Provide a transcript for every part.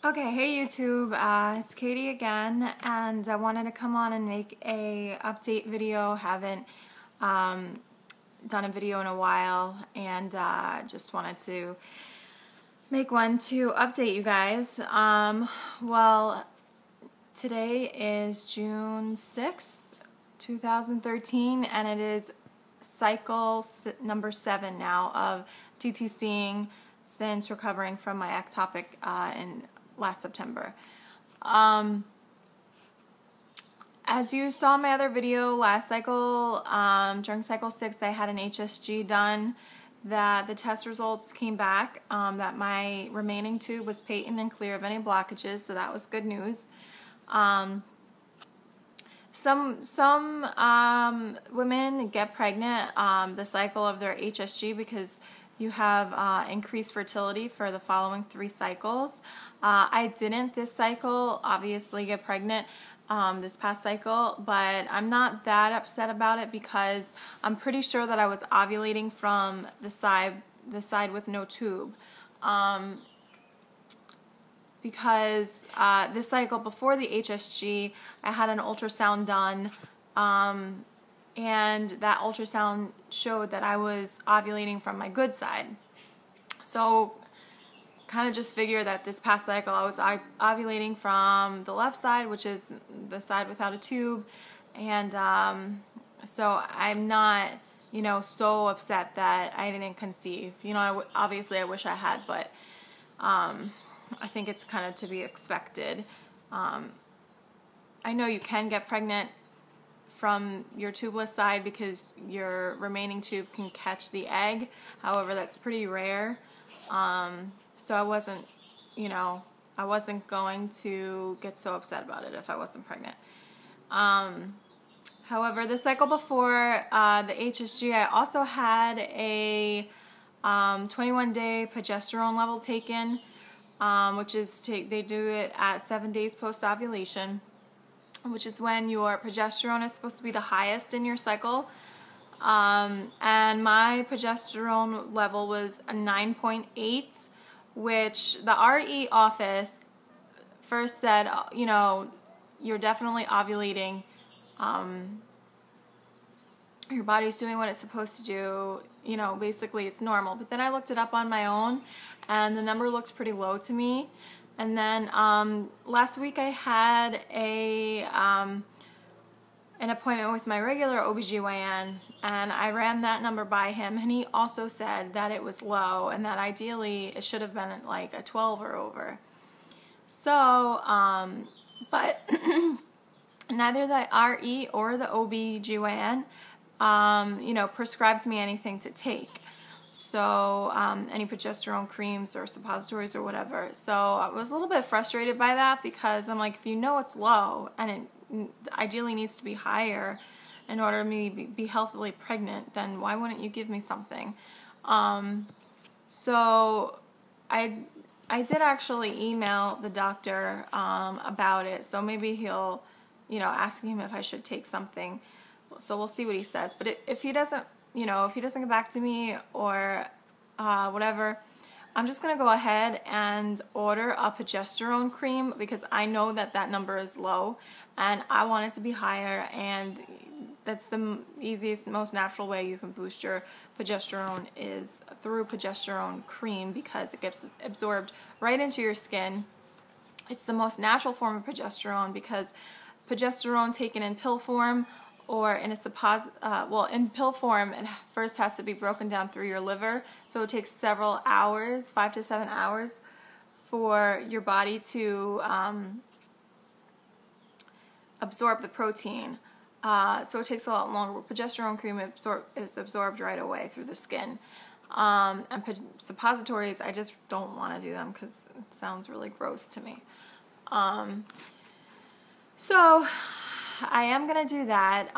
Okay, hey YouTube, it's Katie again, and I wanted to come on and make a update video. Haven't done a video in a while, and just wanted to make one to update you guys. Well, today is June 6th, 2013, and it is cycle number 7 now of TTCing since recovering from my ectopic in last September. As you saw in my other video last cycle, during cycle 6 I had an HSG done, that the test results came back that my remaining tube was patent and clear of any blockages, so that was good news. Some women get pregnant the cycle of their HSG because you have increased fertility for the following 3 cycles. I didn't this cycle obviously get pregnant this past cycle, but I'm not that upset about it because I'm pretty sure that I was ovulating from the side with no tube. Because this cycle before the HSG, I had an ultrasound done, and that ultrasound showed that I was ovulating from my good side. So kind of just figure that this past cycle I was ovulating from the left side, which is the side without a tube, and so I'm not, so upset that I didn't conceive. Obviously I wish I had, but I think it's kind of to be expected. I know you can get pregnant from your tubeless side because your remaining tube can catch the egg. However, that's pretty rare. So I wasn't going to get so upset about it if I wasn't pregnant. However, the cycle before the HSG, I also had a 21-day progesterone level taken, which is they do it at 7 days post-ovulation, which is when your progesterone is supposed to be the highest in your cycle. And my progesterone level was a 9.8, which the RE office first said, you're definitely ovulating. Your body's doing what it's supposed to do. Basically it's normal. But then I looked it up on my own, and the number looks pretty low to me. And then last week I had an appointment with my regular OBGYN, and I ran that number by him, and he also said that it was low and that ideally it should have been like a 12 or over. So, but neither the RE or the OBGYN prescribes me anything to take. So any progesterone creams or suppositories or whatever. So I was a little bit frustrated by that because I'm like, if you know it's low and it ideally needs to be higher in order for me to be healthily pregnant, then why wouldn't you give me something? So I did actually email the doctor about it. So maybe he'll, ask him if I should take something. So we'll see what he says. But if he doesn't, if he doesn't get back to me or whatever, I'm just going to go ahead and order a progesterone cream because I know that that number is low and I want it to be higher, and that's the easiest, most natural way you can boost your progesterone is through progesterone cream because it gets absorbed right into your skin. It's the most natural form of progesterone because progesterone taken in pill form or in a in pill form, it first has to be broken down through your liver, so it takes several hours, 5 to 7 hours, for your body to absorb the protein. So it takes a lot longer. Progesterone cream is absorbed right away through the skin. And suppositories, I just don't want to do them because it sounds really gross to me. So I am going to do that.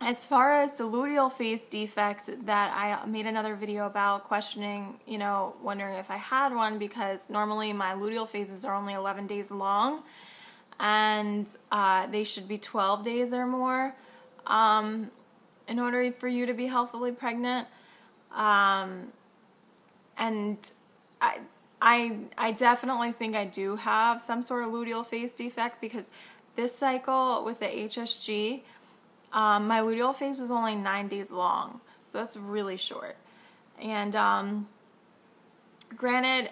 As far as the luteal phase defect that I made another video about, questioning, wondering if I had one, because normally my luteal phases are only 11 days long and they should be 12 days or more in order for you to be healthily pregnant. And I definitely think I do have some sort of luteal phase defect, because this cycle with the HSG, my luteal phase was only 9 days long, so that's really short. And granted,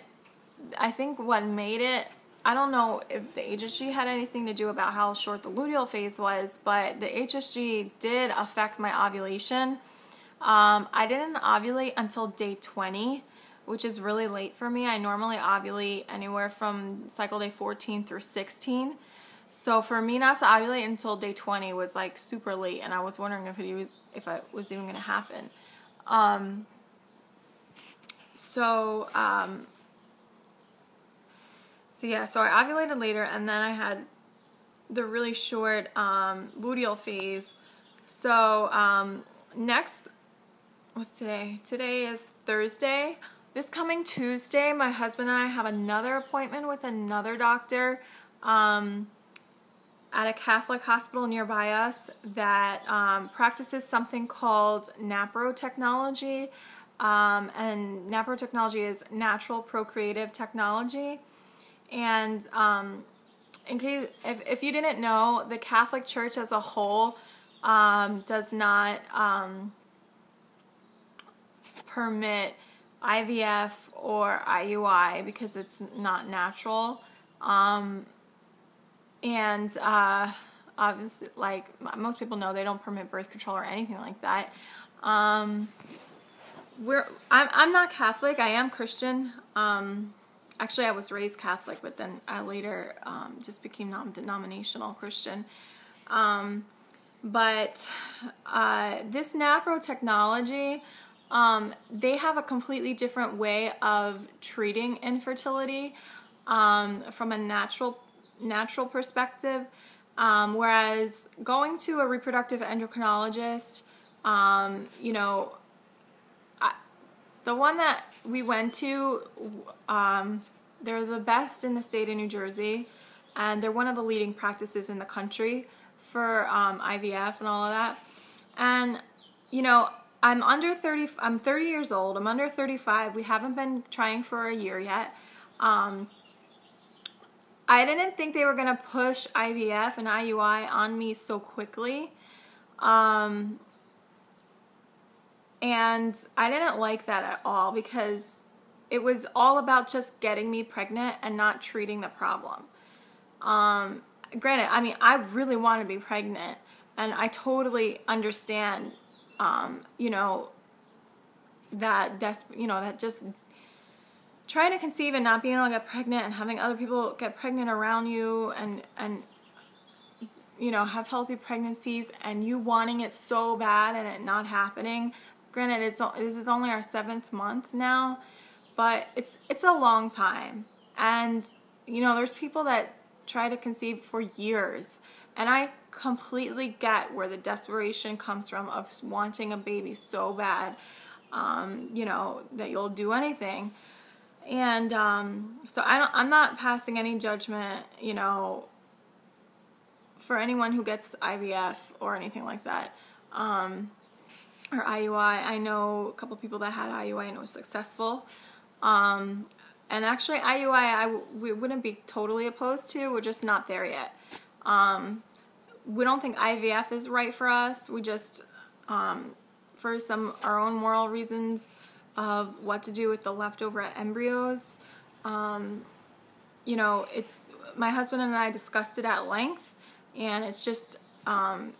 I think what made it, I don't know if the HSG had anything to do about how short the luteal phase was, but the HSG did affect my ovulation. I didn't ovulate until day 20, which is really late for me. I normally ovulate anywhere from cycle day 14 through 16. So for me not to ovulate until day 20 was like super late, and I was wondering if it was even going to happen. So I ovulated later, and then I had the really short luteal phase. So next, what's today? Today is Thursday. This coming Tuesday, my husband and I have another appointment with another doctor at a Catholic hospital nearby us that practices something called NaPro technology. And NaPro technology is natural procreative technology. And in case if you didn't know, the Catholic Church as a whole does not permit IVF or IUI because it's not natural. And obviously, like most people know, they don't permit birth control or anything like that. I'm not Catholic. I am Christian. Actually, I was raised Catholic, but then I later just became non-denominational Christian. But this NaPro technology, they have a completely different way of treating infertility from a natural perspective. Whereas going to a reproductive endocrinologist, you know, the one that we went to, they're the best in the state of New Jersey, and they're one of the leading practices in the country for IVF and all of that. And, you know, I'm 30 years old, I'm under 35, we haven't been trying for a year yet. I didn't think they were going to push IVF and IUI on me so quickly. And I didn't like that at all, because it was all about just getting me pregnant and not treating the problem. Granted, I mean, I really want to be pregnant, and I totally understand, you know, that just trying to conceive and not being able to get pregnant and having other people get pregnant around you and you know, have healthy pregnancies, and you wanting it so bad and it not happening. Granted, this is only our 7th month now, but it's a long time. And, you know, there's people that try to conceive for years, and I completely get where the desperation comes from of wanting a baby so bad, you know, that you'll do anything. And so I'm not passing any judgment, you know, for anyone who gets IVF or anything like that, or IUI. I know a couple people that had IUI and it was successful. And actually IUI we wouldn't be totally opposed to. We're just not there yet. We don't think IVF is right for us. We just, for our own moral reasons of what to do with the leftover embryos, you know, my husband and I discussed it at length, and it's just,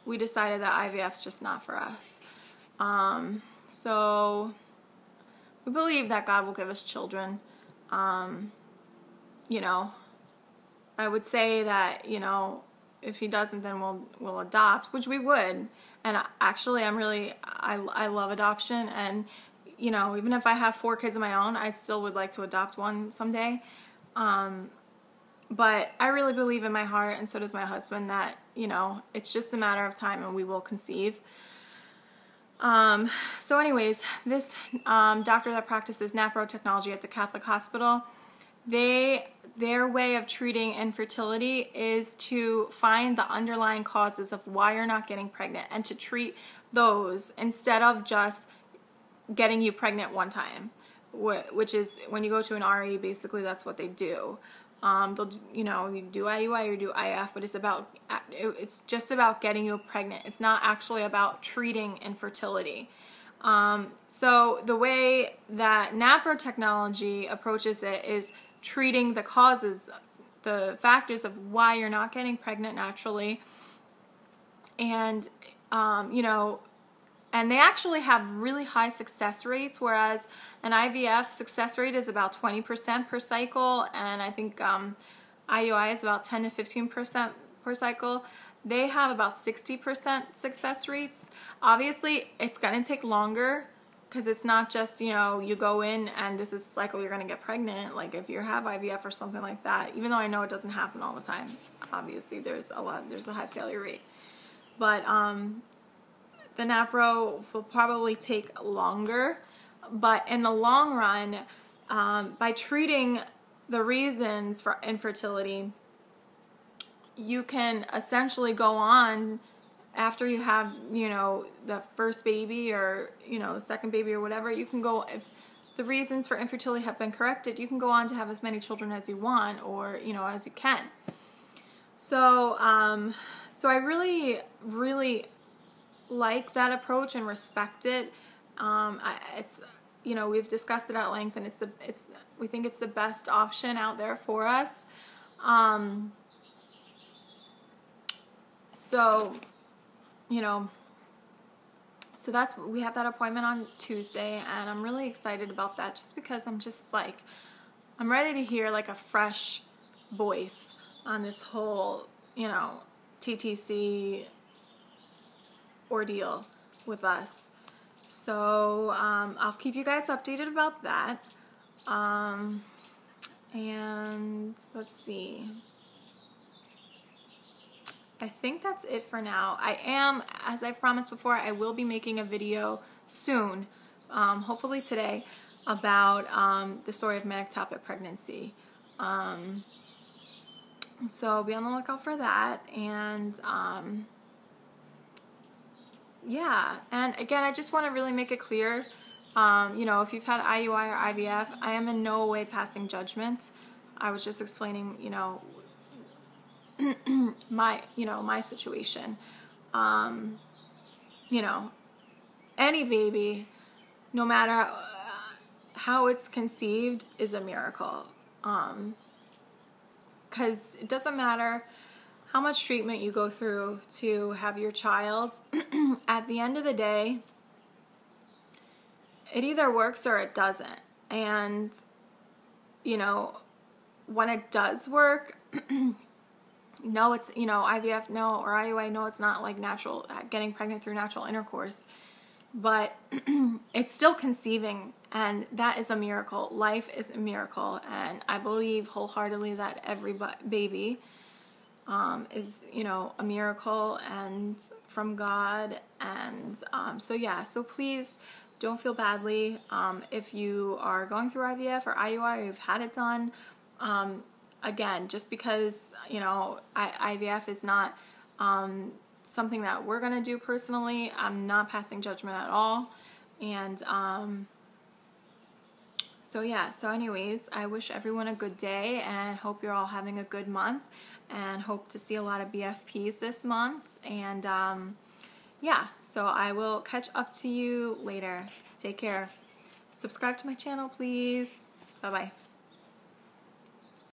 we decided that IVF's just not for us. So we believe that God will give us children. You know, I would say that, you know, if he doesn't, then we'll adopt, which we would. And actually, I love adoption, and, you know, even if I have 4 kids of my own, I still would like to adopt one someday. But I really believe in my heart, and so does my husband, that, you know, it's just a matter of time and we will conceive. So anyways, this doctor that practices NaPro technology at the Catholic hospital, their way of treating infertility is to find the underlying causes of why you're not getting pregnant and to treat those instead of just getting you pregnant one time. which is when you go to an RE, basically that's what they do. They'll, you know, you do IUI or you do IF, but it's just about getting you pregnant. It's not actually about treating infertility. So the way that NaPro technology approaches it is treating the causes, the factors of why you're not getting pregnant naturally. And, you know, and they actually have really high success rates, whereas an IVF success rate is about 20% per cycle, and I think IUI is about 10 to 15% per cycle. They have about 60% success rates. Obviously, it's going to take longer because it's not just, you know, you go in and this is the cycle you're going to get pregnant. Like if you have IVF or something like that, even though I know it doesn't happen all the time, obviously there's a high failure rate. But the NaPro will probably take longer, but in the long run, by treating the reasons for infertility, you can essentially go on after you have, you know, the first baby or, you know, the second baby or whatever. You can go, if the reasons for infertility have been corrected, you can go on to have as many children as you want, or, you know, as you can. So, so I really, really like that approach and respect it. It's, you know, we've discussed it at length, and we think it's the best option out there for us. So, you know, so we have that appointment on Tuesday, and I'm really excited about that, just because I'm just like, I'm ready to hear like a fresh voice on this whole, you know, TTC ordeal with us. So I'll keep you guys updated about that. And let's see. I think that's it for now. As I promised before, I will be making a video soon, hopefully today, about the story of my ectopic pregnancy. So be on the lookout for that. And yeah, and again, I just want to really make it clear, you know, if you've had IUI or IVF, I am in no way passing judgment. I was just explaining, you know, my situation. You know, any baby, no matter how it's conceived, is a miracle. Because it doesn't matter how much treatment you go through to have your child. At the end of the day, it either works or it doesn't. And, you know, when it does work, no, it's, you know, IVF, no, or IUI, no, it's not like natural, getting pregnant through natural intercourse. But it's still conceiving, and that is a miracle. Life is a miracle, and I believe wholeheartedly that every baby is, you know, a miracle and from God. And so yeah, so please don't feel badly if you are going through IVF or IUI or you've had it done. Again, just because, you know, IVF is not something that we're going to do personally, I'm not passing judgment at all. And so yeah, so anyways, I wish everyone a good day and hope you're all having a good month, and hope to see a lot of BFPs this month. And yeah, so I will catch up to you later. Take care. Subscribe to my channel, please. Bye-bye.